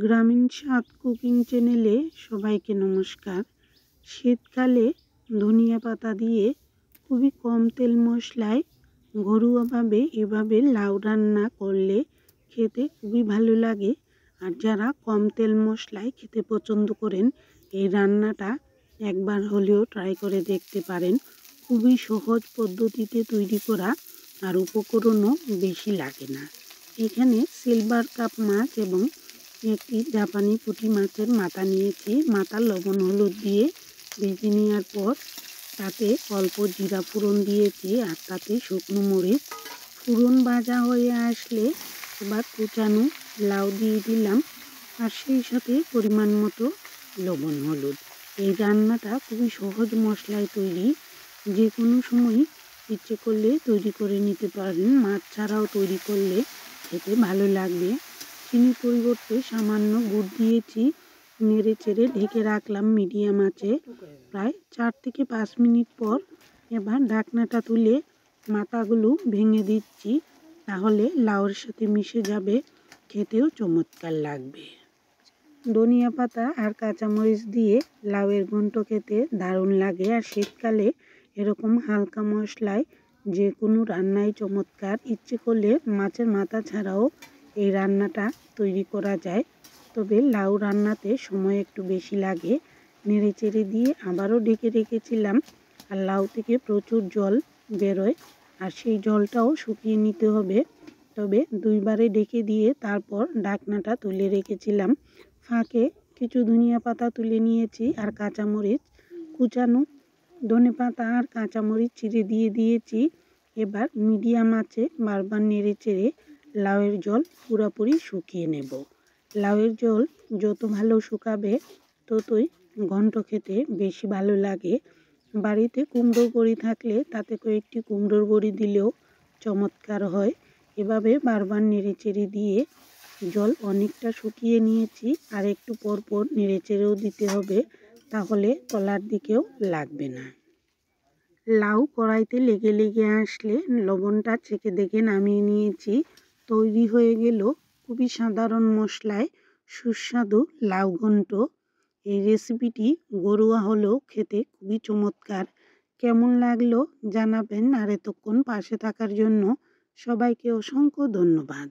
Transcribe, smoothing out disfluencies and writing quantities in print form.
গ্রামীণ স্বাদ কুকিং চ্যানেলে সবাইকে নমস্কার। শীতকালে ধনিয়া পাতা দিয়ে খুবই কম তেল মশলায় ঘরোয়াভাবে এভাবে লাউ রান্না করলে খেতে খুবই ভালো লাগে। আর যারা কম তেল মশলায় খেতে পছন্দ করেন এই রান্নাটা একবার হলেও ট্রাই করে দেখতে পারেন। খুবই সহজ পদ্ধতিতে তৈরি করা, আর উপকরণও বেশি লাগে না। এখানে সিলভার কাপ মাছ এবং একটি জাপানি পুঁটি মাছের মাথা নিয়েছি। মাথা লবণ হলুদ দিয়ে ভেজে নেওয়ার পর তাতে অল্প জিরা ফোড়ন দিয়েছি, আর তাতে শুকনো মরিচ। ফোড়ন ভাজা হয়ে আসলে এবার কুচানো লাউ দিয়ে দিলাম, আর সেই সাথে পরিমাণ মতো লবণ হলুদ। এই রান্নাটা খুবই সহজ মশলায় তৈরি, যে কোনো সময় ইচ্ছে করলে তৈরি করে নিতে পারেন। মাছ ছাড়াও তৈরি করলে খেতে ভালো লাগবে। চিনির পরিবর্তে সামান্য গুড় দিয়েছি, নেড়ে চেড়ে ঢেকে রাখলাম মিডিয়াম আঁচে প্রায় 4 থেকে 5 মিনিট পর এবার ঢাকনাটা তুলে মাথাগুলো ভেঙে দিচ্ছি, তাহলে লাউর সাথে মিশে যাবে, খেতেও চমৎকার লাগবে। ধনিয়া পাতা আর কাঁচামরিচ দিয়ে লাউয়ের ঘন্ট খেতে দারুণ লাগে। আর শীতকালে এরকম হালকা মশলায় যে কোনো রান্নাই চমৎকার। ইচ্ছে করলে মাছের মাথা ছাড়াও এই রান্নাটা তৈরি করা যায়, তবে লাউ রান্নাতে সময় একটু বেশি লাগে। নেড়ে চেড়ে দিয়ে আবারও ঢেকে রেখেছিলাম, আর লাউ থেকে প্রচুর জল বেরোয়, আর সেই জলটাও শুকিয়ে নিতে হবে। তবে 2 বারে ঢেকে দিয়ে তারপর ঢাকনাটা তুলে রেখেছিলাম। ফাঁকে কিছু ধনিয়া পাতা তুলে নিয়েছি, আর কাঁচামরিচ কুচানো ধনেপাতা আর কাঁচামরিচ চিড়ে দিয়ে দিয়েছি। এবার মিডিয়াম আঁচে বারবার নেড়ে চেড়ে লাউয়ের জল পুরোপুরি শুকিয়ে নেব। লাউয়ের জল যত ভালো শুকাবে ততই ঘন্ট খেতে বেশি ভালো লাগে। বাড়িতে কুমড়োর বড়ি থাকলে তাতে কয়েকটি কুমড়োর বড়ি দিলেও চমৎকার হয়। এভাবে বারবার নেড়ে চেড়ে দিয়ে জল অনেকটা শুকিয়ে নিয়েছি, আর একটু পর পর নেড়ে চেড়েও দিতে হবে, তাহলে তলার দিকেও লাগবে না। লাউ কড়াইতে লেগে লেগে আসলে লবণটা চেখে দেখে নামিয়ে নিয়েছি। তৈরি হয়ে গেল খুবই সাধারণ মশলায় সুস্বাদু লাউ ঘন্ট। এই রেসিপিটি ঘরোয়া হলেও খেতে খুবই চমৎকার। কেমন লাগলো জানাবেন, আর এতক্ষণ পাশে থাকার জন্য সবাইকে অসংখ্য ধন্যবাদ।